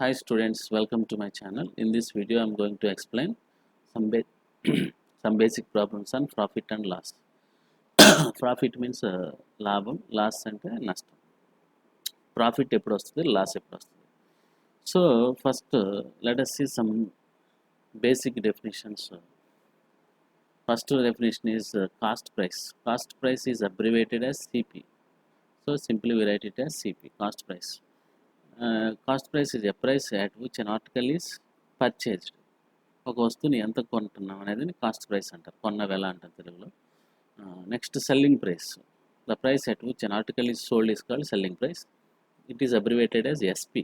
Hi students, welcome to my channel. In this video I am going to explain some some basic problems on profit and loss. Profit means labam, loss ante nashtam. Profit eppudu vastundi, loss eppudu vastundi. So first let us see some basic definitions. First definition is cost price. Cost price is abbreviated as CP. So simply we write it as CP, cost price. Cost price is a price at which an article is purchased. ఒక వస్తువుని ఎంత కొంటున్నాం అనేది cost price అంటారు, కొన్న వెల అంటారు తెలుగులో. Next selling price, the price at which an article is sold is called selling price. It is abbreviated as SP.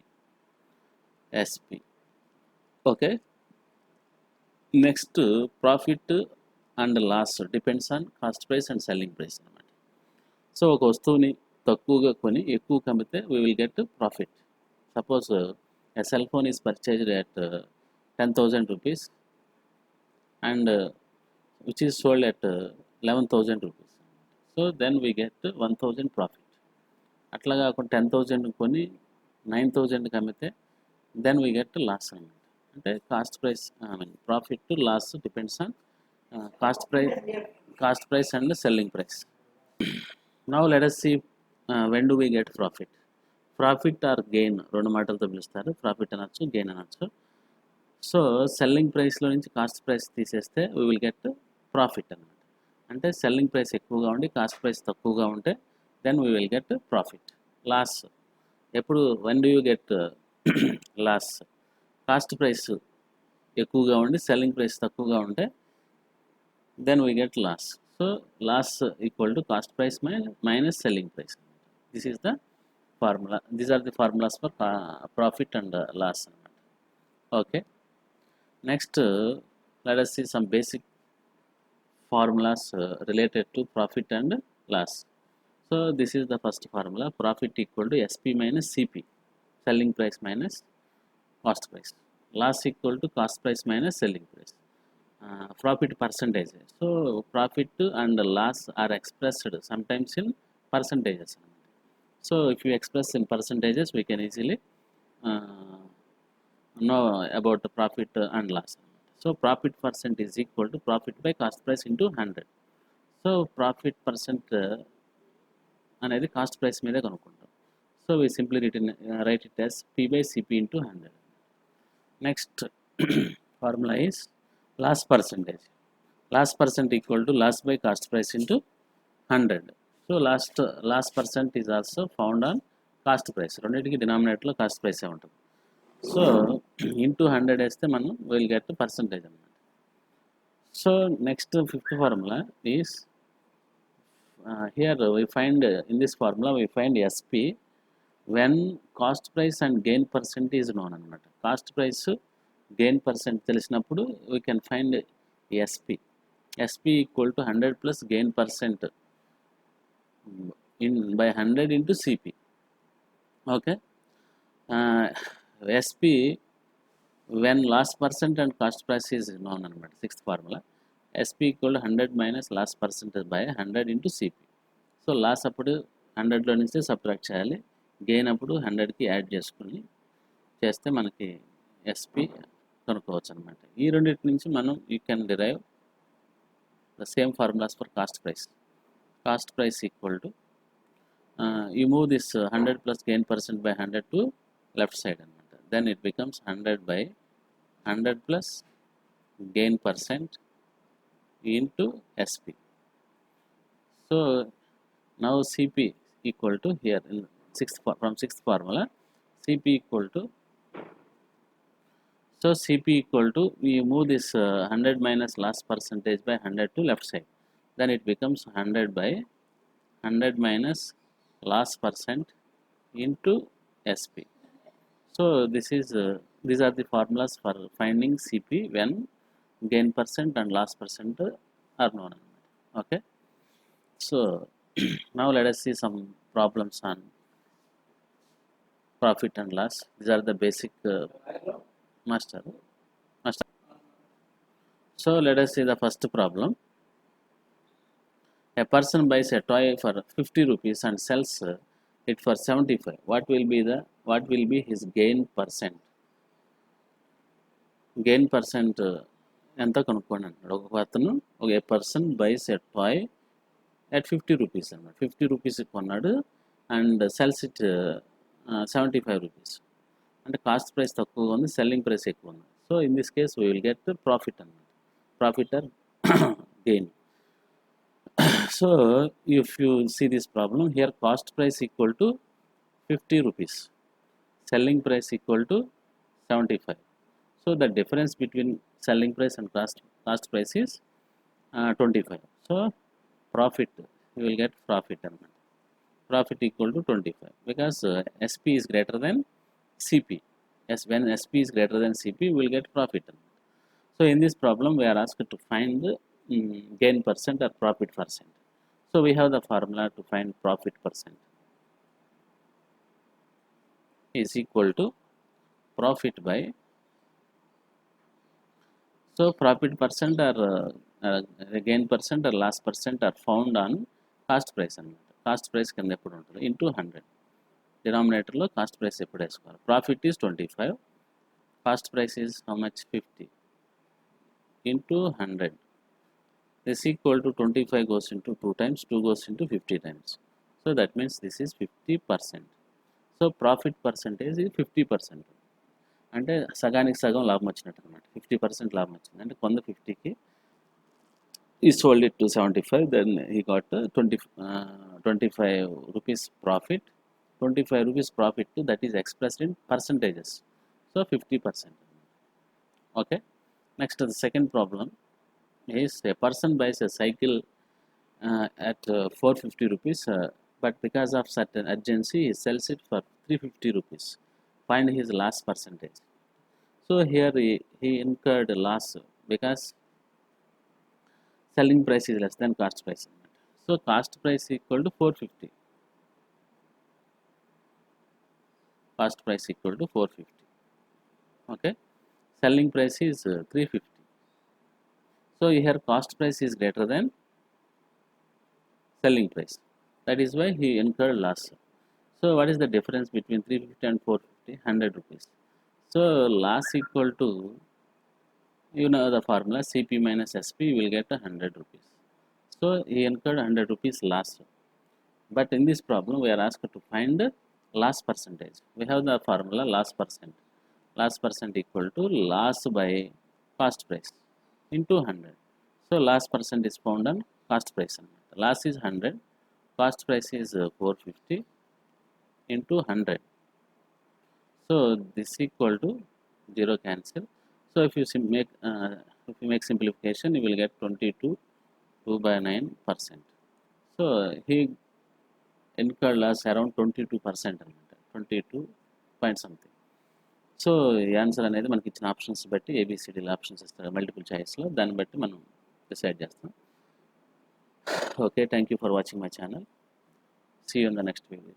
Okay, next profit and loss depends on cost price and selling price అనమాట. So ఒక వస్తువుని తక్కువగా కొని ఎక్కువ కమ్మితే we will get profit. Suppose a cell phone is purchased at 10,000 rupees and which is sold at 11,000 rupees. So then we get 1,000 profit. అట్లా కాకుండా 10,000 కొని 9,000 అమ్మితే then we get లాస్ అన్నమాట. అంటే cost price profit to loss depends on cost price and selling price. Now let us see when do we get profit. Profit or gain రెండు మాటలతో పిలుస్తారు, profit అనొచ్చు, గెయిన్ అనొచ్చు. సో సెల్లింగ్ ప్రైస్లో నుంచి cost price తీసేస్తే వీ విల్ గెట్ ప్రాఫిట్ అనమాట. అంటే సెల్లింగ్ ప్రైస్ ఎక్కువగా ఉండి కాస్ట్ ప్రైస్ తక్కువగా ఉంటే then we will get profit. Loss ఎప్పుడు, when do you get loss? Cost price ఎక్కువగా ఉండి సెల్లింగ్ ప్రైస్ తక్కువగా ఉంటే then we get loss. So loss equal to cost price minus selling price. This is the formula. These are the formulas for profit and loss అనమాట. Okay, next let us see some basic formulas related to profit and loss. So this is the first formula, profit equal to SP minus CP, selling price minus cost price. Loss equal to cost price minus selling price. Profit percentage. So profit and loss are expressed sometimes in percentages. So if you express in percentages, we can easily know about the profit and loss. So profit percent is equal to profit by cost price into 100. So profit percent అనేది cost price మీద కనుక్కుంటాం. So we simply write it as P by CP into 100. Next formula is loss percentage. Loss percent equal to loss by cost price into 100. So loss percent is also found on cost price. రెండింటికి డినామినేటర్లో cost ప్రైసే ఉంటుంది. So into 100 వేస్తే మనం will get percentage అన్నమాట. So next fifth formula is here we find in this formula we find SP when cost price and gain percent is known అనమాట. Cost price gain percent తెలిసినప్పుడు we can find SP equal to 100 plus gain percent by 100 into CP. Okay, SP when loss percent and cost price is known అనమాట. Sixth formula SP equal to 100 minus loss percentage by 100 into CP. So loss అప్పుడు 100లో నుంచి subtract చేయాలి, gain అప్పుడు 100కి add చేసుకుని చేస్తే మనకి SP కనుక్కోవచ్చు అనమాట. ఈ రెండింటి నుంచి మనం you can derive the same formulas for cost price. Cost price equal to you move this 100 plus gain percent by 100 to left side అనమాట. then it becomes 100 by 100 plus gain percent into SP. so now CP equal to here in sixth formula CP equal to, so CP equal to, we move this 100 minus loss percentage by 100 to left side, then it becomes 100 by 100 minus loss percent into SP. So these are the formulas for finding CP when gain percent and loss percent are known. Okay, so now let us see some problems on profit and loss. These are the basic master. So let us see the first problem. A person buys a toy for 50 rupees and sells it for 75. What will be his gain percent? Gain percent ఎంత కనుక్కోండి అంటున్నాడు. ఒక అతను a person buys a toy at 50 rupees అన్నమాట. 50 రూపీస్కి కొన్నాడు and sells it 75 rupees. అంటే cost price తక్కువగా ఉంది, సెల్లింగ్ ప్రైస్ ఎక్కువ ఉంది. So in this case we will get profit అన్నమాట. Profit or gain. So if you see this problem here, cost price equal to 50 rupees, selling price equal to 75. So the difference between selling price and cost price is 25. So profit, you will get profit element. Profit equal to 25 because SP is greater than CP. Yes, when SP is greater than CP, we will get profit element. So in this problem we are asked to find the gain percent or profit percent. So we have the formula to find profit percent is equal to profit by, so profit percent or gain percent or loss percent are found on cost price అన్నమాట. Cost price కింద ఎప్పుడు ఉంటుంది into 100. డినామినేటర్లో cost price ఎప్పుడు వేసుకోవాలి. Profit is 25, cost price is how much 50 into 100. This equal to 25 goes into 2 times, 2 goes into 50 times. So that means this is 50%. So profit percentage is 50%. అంటే సగానికి సగం లాభం వచ్చినట్టు అనమాట. 50% లాభం వచ్చింది అంటే కొంద 50కి he sold it to 75, then he got 25 rupees profit. 25 rupees profit, that is expressed in percentages. So 50%. Okay. Next, the second problem is a person buys a cycle at 450 rupees, but because of certain urgency he sells it for 350 rupees. Find his loss percentage. So here he incurred loss because selling price is less than cost price. So cost price equal to 450. Cost price equal to 450. Okay. Selling price is 350. So here cost price is greater than selling price. That is why he incurred loss. So what is the difference between 350 and 450? 100 rupees. So loss equal to, you know the formula, CP minus SP, will get 100 rupees. So he incurred 100 rupees loss. But in this problem we are asked to find loss percentage. We have the formula loss percent. Loss percent equal to loss by cost price into 100. So loss percent is found on cost price. Loss is 100, cost price is 450 into 100. So this equal to 0 cancel. So if you make simplification, you will get 22.9%. So he incurred loss around 22%, 22 point something. So ఈ answer అనేది మనకి ఇచ్చిన options బట్టి ఏబిసిడీల options ఇస్తారు multiple చాయిస్లో, దాన్ని బట్టి మనం decide చేస్తాం. Okay, thank you for watching my channel. See you in the next video.